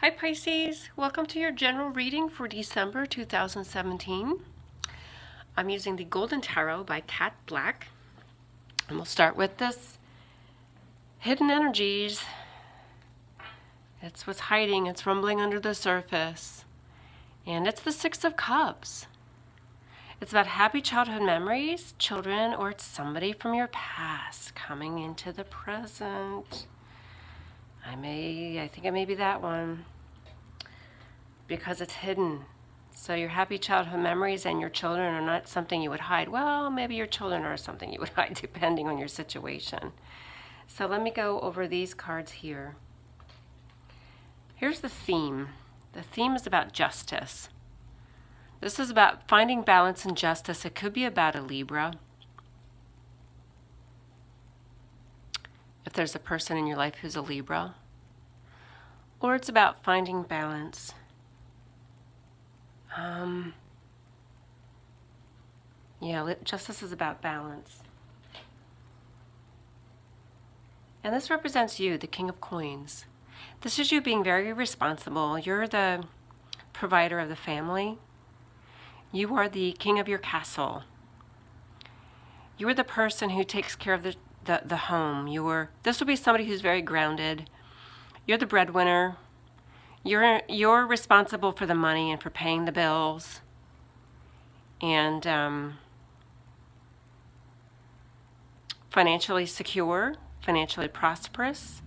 Hi Pisces, welcome to your general reading for December 2017. I'm using the Golden Tarot by Kat Black. And we'll start with this hidden energies. It's what's hiding, it's rumbling under the surface. And it's the Six of Cups. It's about happy childhood memories, children, or it's somebody from your past coming into the present. I think it may be that one. Because it's hidden. So your happy childhood memories and your children are not something you would hide. Well, maybe your children are something you would hide depending on your situation. So let me go over these cards here. Here's the theme. The theme is about justice. This is about finding balance and justice. It could be about a Libra. If there's a person in your life who's a Libra. Or it's about finding balance. Justice is about balance. And this represents you, the King of Coins. This is you being very responsible. You're the provider of the family. You are the king of your castle. You are the person who takes care of the home. This will be somebody who's very grounded. You're the breadwinner. You're responsible for the money and for paying the bills, and financially secure, financially prosperous,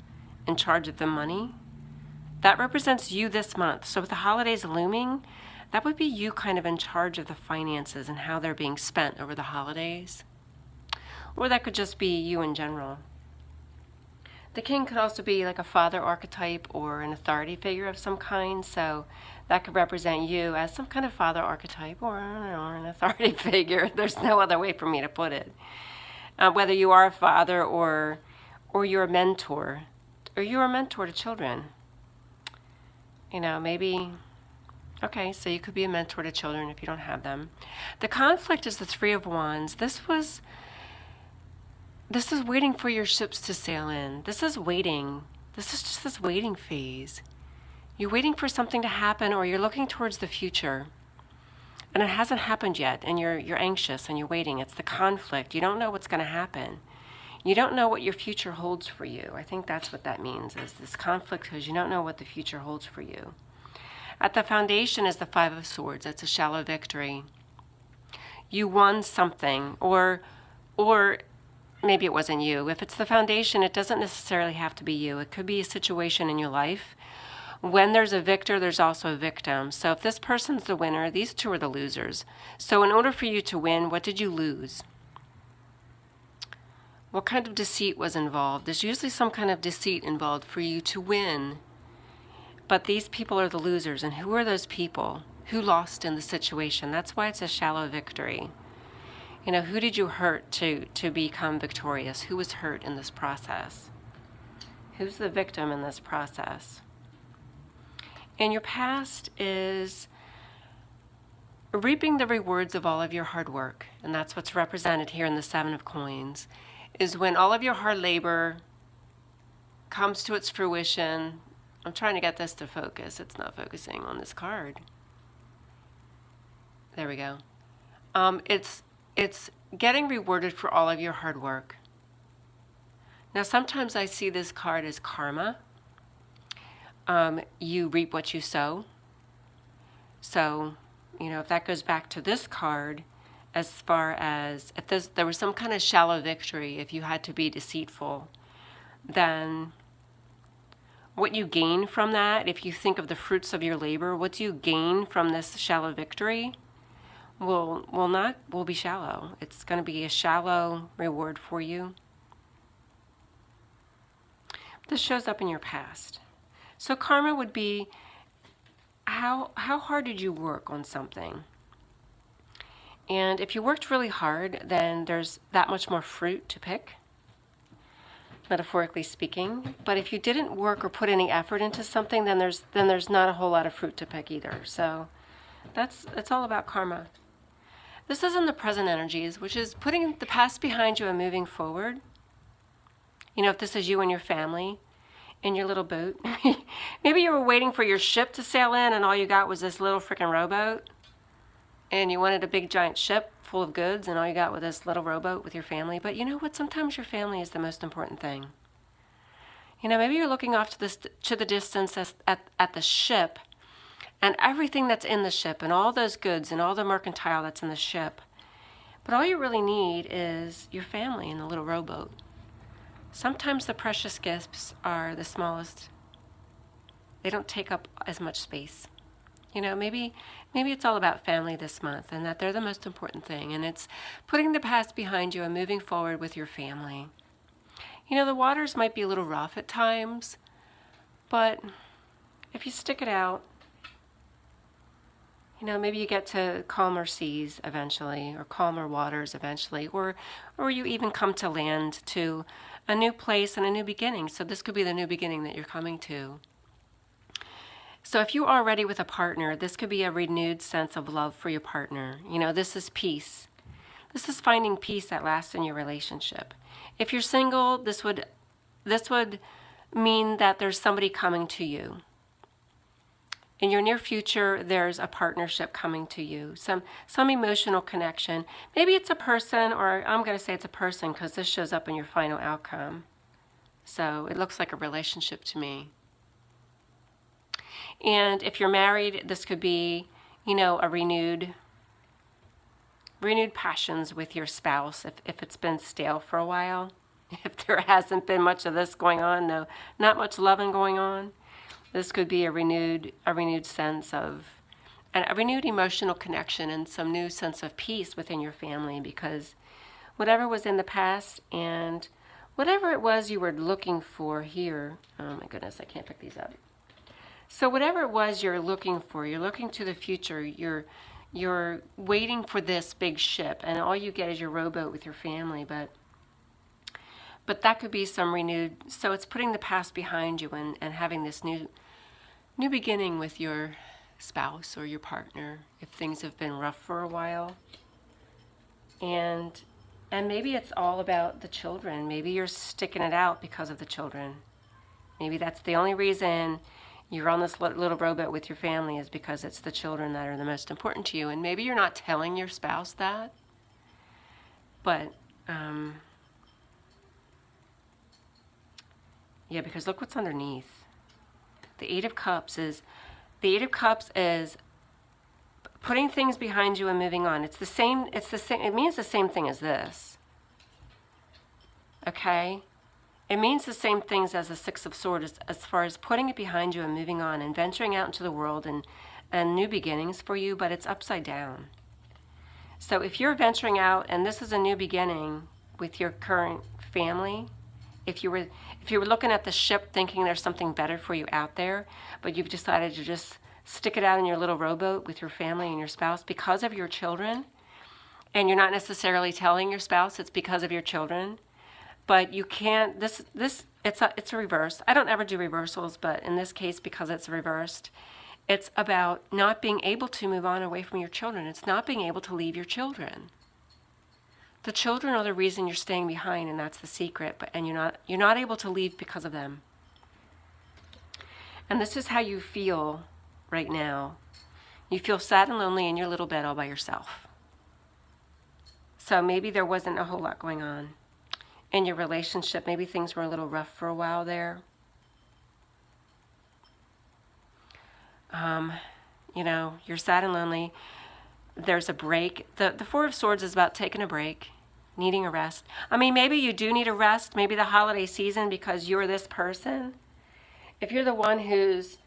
in charge of the money. That represents you this month. So with the holidays looming, that would be you kind of in charge of the finances and how they're being spent over the holidays. Or that could just be you in general. The king could also be like a father archetype or an authority figure of some kind, so that could represent you as some kind of father archetype or an authority figure. There's no other way for me to put it. Whether you are a father or you're a mentor, or you're a mentor to children. Maybe, okay, so you could be a mentor to children if you don't have them. The conflict is the Three of Wands. This is waiting for your ships to sail in. This is waiting. This is just this waiting phase. You're waiting for something to happen, or you're looking towards the future. And it hasn't happened yet, and you're anxious and you're waiting. It's the conflict. You don't know what's going to happen. You don't know what your future holds for you. I think that's what that means, is this conflict, because you don't know what the future holds for you. At the foundation is the Five of Swords. It's a shallow victory. You won something, or maybe it wasn't you. If it's the foundation, it doesn't necessarily have to be you. It could be a situation in your life. When there's a victor, there's also a victim. So if this person's the winner, these two are the losers. So in order for you to win, what did you lose? What kind of deceit was involved? There's usually some kind of deceit involved for you to win. But these people are the losers. And who are those people? Who lost in the situation? That's why it's a shallow victory. Who did you hurt to become victorious? Who was hurt in this process? Who's the victim in this process? And your past is reaping the rewards of all of your hard work. And that's what's represented here in the Seven of Coins, is when all of your hard labor comes to its fruition. I'm trying to get this to focus. It's not focusing on this card. There we go. It's getting rewarded for all of your hard work. Now, sometimes I see this card as karma. You reap what you sow. So, if that goes back to this card, as far as if there was some kind of shallow victory, if you had to be deceitful, then what you gain from that, if you think of the fruits of your labor, what do you gain from this shallow victory? Will be shallow. It's going to be a shallow reward for you. This shows up in your past. So karma would be how hard did you work on something? And if you worked really hard, then there's that much more fruit to pick, metaphorically speaking. But if you didn't work or put any effort into something, then there's not a whole lot of fruit to pick either. So it's all about karma. This is in the present energies, which is putting the past behind you and moving forward. If this is you and your family, in your little boat. Maybe you were waiting for your ship to sail in and all you got was this little freaking rowboat. And you wanted a big giant ship full of goods and all you got was this little rowboat with your family. But you know what? Sometimes your family is the most important thing. You know, maybe you're looking off to the distance at the ship and everything that's in the ship and all those goods and all the mercantile that's in the ship. But all you really need is your family in the little rowboat. Sometimes the precious gifts are the smallest. They don't take up as much space. You know, maybe it's all about family this month and that they're the most important thing. And it's putting the past behind you and moving forward with your family. You know, the waters might be a little rough at times, but if you stick it out, you know, maybe you get to calmer seas eventually, or calmer waters eventually, or you even come to land to a new place and a new beginning. So this could be the new beginning that you're coming to. So if you are ready with a partner, this could be a renewed sense of love for your partner. You know, this is peace. This is finding peace at last in your relationship. If you're single, this would mean that there's somebody coming to you. In your near future, there's a partnership coming to you, some emotional connection. Maybe it's a person, or I'm going to say it's a person because this shows up in your final outcome. So it looks like a relationship to me. And if you're married, this could be, you know, a renewed passions with your spouse if it's been stale for a while. If there hasn't been much of this going on, no, not much loving going on. This could be a renewed sense of, and a renewed emotional connection and some new sense of peace within your family, because whatever was in the past and whatever it was you were looking for here, oh my goodness, I can't pick these up. So whatever it was you're looking for, you're looking to the future, you're waiting for this big ship, and all you get is your rowboat with your family, but that could be some renewed, so it's putting the past behind you and having this new beginning with your spouse or your partner if things have been rough for a while. And maybe it's all about the children. Maybe you're sticking it out because of the children. Maybe that's the only reason you're on this little rowboat with your family is because it's the children that are the most important to you. And maybe you're not telling your spouse that, but yeah, because look what's underneath. The Eight of Cups is putting things behind you and moving on. It means the same thing as this. Okay? It means the same things as the Six of Swords as far as putting it behind you and moving on and venturing out into the world and new beginnings for you, but it's upside down. So if you're venturing out and this is a new beginning with your current family, if you were looking at the ship thinking there's something better for you out there, but you've decided to just stick it out in your little rowboat with your family and your spouse because of your children, and you're not necessarily telling your spouse it's because of your children, but you can't, it's a reverse. I don't ever do reversals, but in this case, because it's reversed, it's about not being able to move on away from your children. It's not being able to leave your children. The children are the reason you're staying behind, and that's the secret. And you're not able to leave because of them. And this is how you feel right now. You feel sad and lonely in your little bed all by yourself. So maybe there wasn't a whole lot going on in your relationship. Maybe things were a little rough for a while there. You know, you're sad and lonely. There's a break. The Four of Swords is about taking a break, needing a rest. I mean, maybe you do need a rest, maybe the holiday season, because you're this person. If you're the one who's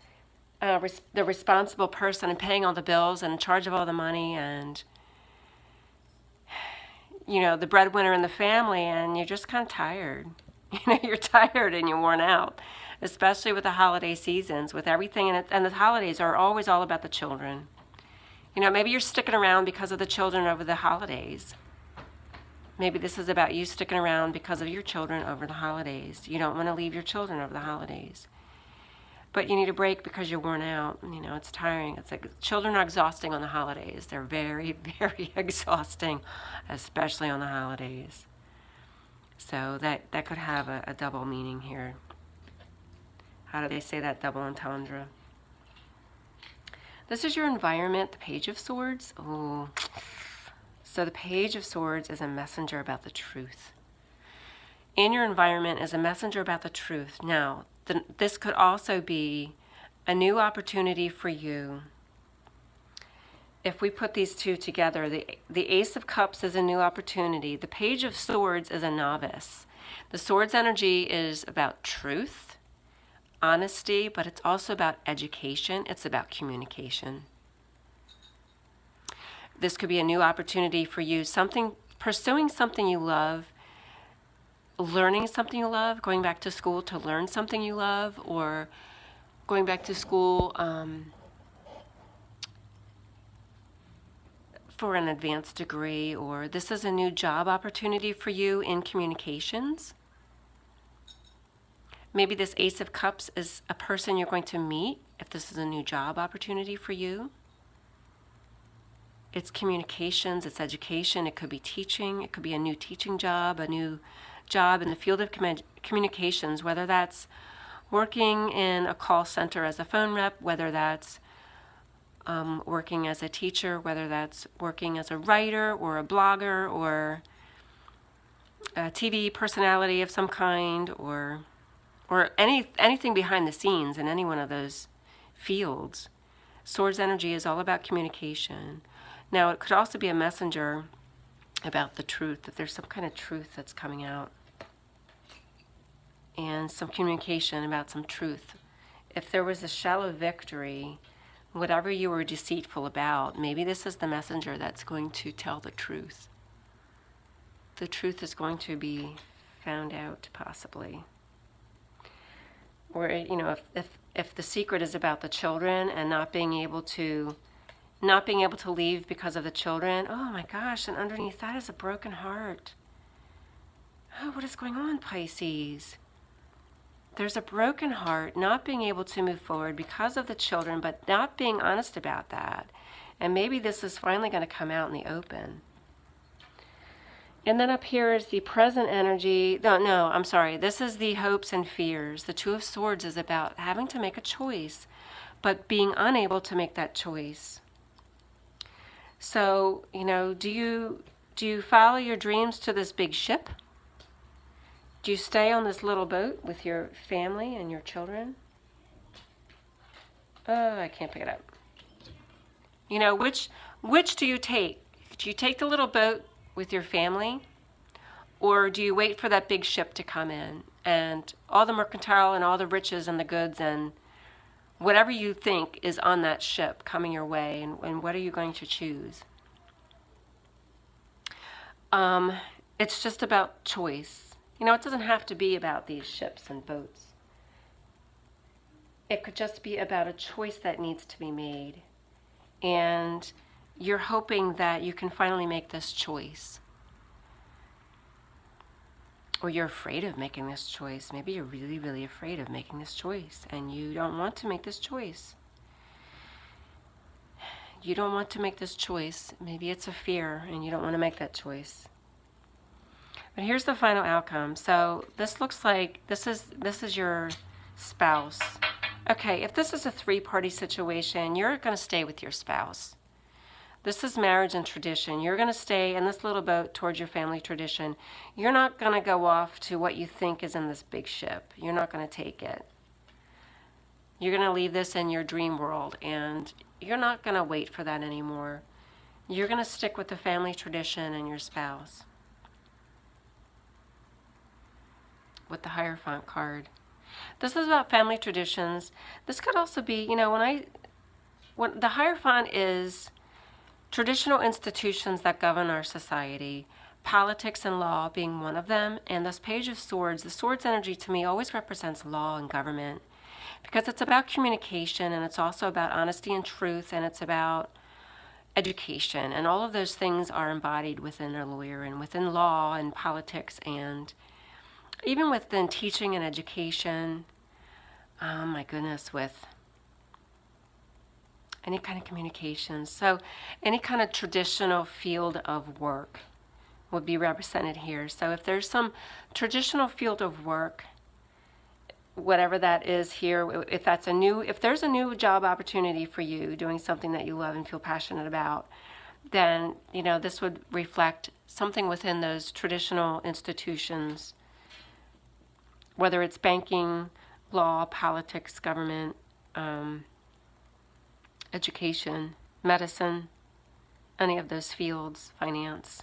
the responsible person and paying all the bills and in charge of all the money and, you know, the breadwinner in the family, and you're just kind of tired. You know, you're tired and you're worn out, especially with the holiday seasons, with everything. And the holidays are always all about the children. You know, maybe you're sticking around because of the children over the holidays. Maybe this is about you sticking around because of your children over the holidays. You don't want to leave your children over the holidays. But you need a break because you're worn out. You know, it's tiring. It's like children are exhausting on the holidays. They're very, very exhausting, especially on the holidays. So that could have a double meaning here. How do they say that? Double entendre. This is your environment, the Page of Swords. Oh, so the Page of Swords is a messenger about the truth. In your environment is a messenger about the truth. Now, this could also be a new opportunity for you. If we put these two together, the Ace of Cups is a new opportunity. The Page of Swords is a novice. The Swords energy is about truth, honesty, but it's also about education. It's about communication. This could be a new opportunity for you, pursuing something you love, learning something you love, going back to school to learn something you love, or going back to school for an advanced degree, or this is a new job opportunity for you in communications. Maybe this Ace of Cups is a person you're going to meet if this is a new job opportunity for you. It's communications, it's education, it could be teaching, it could be a new teaching job, a new job in the field of communications, whether that's working in a call center as a phone rep, whether that's working as a teacher, whether that's working as a writer or a blogger or a TV personality of some kind, or anything behind the scenes in any one of those fields. Swords energy is all about communication. Now, it could also be a messenger about the truth, that there's some kind of truth that's coming out, and some communication about some truth. If there was a shallow victory, whatever you were deceitful about, maybe this is the messenger that's going to tell the truth. The truth is going to be found out, possibly. Or, you know, if the secret is about the children and not being able to leave because of the children, oh my gosh, and underneath that is a broken heart. Oh, what is going on, Pisces? There's a broken heart, not being able to move forward because of the children, but not being honest about that. And maybe this is finally going to come out in the open. And then up here is the present energy. No, I'm sorry. This is the hopes and fears. The Two of Swords is about having to make a choice, but being unable to make that choice. So, you know, do you follow your dreams to this big ship? Do you stay on this little boat with your family and your children? Oh, I can't pick it up. You know, which do you take? Do you take the little boat with your family? Or do you wait for that big ship to come in and all the mercantile and all the riches and the goods and whatever you think is on that ship coming your way, and what are you going to choose? It's just about choice. You know, it doesn't have to be about these ships and boats. It could just be about a choice that needs to be made. And you're hoping that you can finally make this choice. Or you're afraid of making this choice. Maybe you're really, really afraid of making this choice, and you don't want to make this choice. You don't want to make this choice. Maybe it's a fear, and you don't want to make that choice. But here's the final outcome. So this looks like this is your spouse. Okay, if this is a three-party situation, you're going to stay with your spouse. This is marriage and tradition. You're going to stay in this little boat towards your family tradition. You're not going to go off to what you think is in this big ship. You're not going to take it. You're going to leave this in your dream world, and you're not going to wait for that anymore. You're going to stick with the family tradition and your spouse. With the Hierophant card. This is about family traditions. This could also be, you know, when the Hierophant is traditional institutions that govern our society, politics and law being one of them, and this Page of Swords, the Swords energy to me always represents law and government, because it's about communication, and it's also about honesty and truth, and it's about education, and all of those things are embodied within a lawyer and within law and politics, and even within teaching and education. Oh my goodness, with any kind of communications. So any kind of traditional field of work would be represented here. So if there's some traditional field of work whatever that is here, if there's a new job opportunity for you, doing something that you love and feel passionate about, then, this would reflect something within those traditional institutions, whether it's banking, law, politics, government, education, medicine, any of those fields, finance.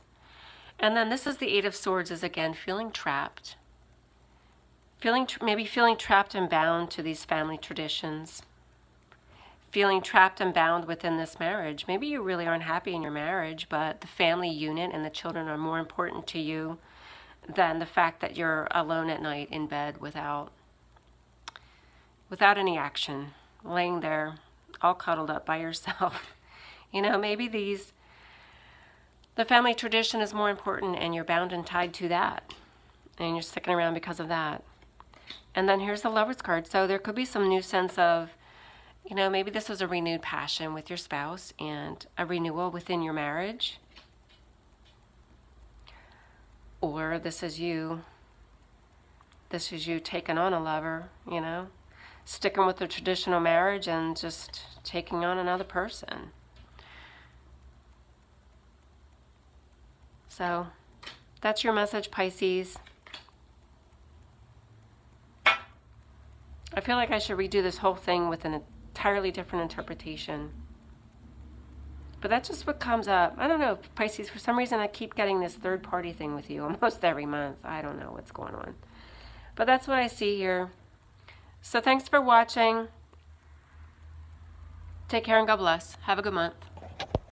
And then this is the Eight of Swords, is again feeling trapped. Maybe feeling trapped and bound to these family traditions. Feeling trapped and bound within this marriage. Maybe you really aren't happy in your marriage, but the family unit and the children are more important to you than the fact that you're alone at night in bed without any action, laying there all cuddled up by yourself. Maybe the family tradition is more important and you're bound and tied to that, and you're sticking around because of that. And then here's the Lover's card. So there could be some new sense of, maybe this was a renewed passion with your spouse and a renewal within your marriage. Or this is you taking on a lover, sticking with the traditional marriage and just taking on another person. So that's your message, Pisces. I feel like I should redo this whole thing with an entirely different interpretation. But that's just what comes up. I don't know, Pisces, for some reason I keep getting this third party thing with you almost every month. I don't know what's going on. But that's what I see here. So thanks for watching. Take care and God bless. Have a good month.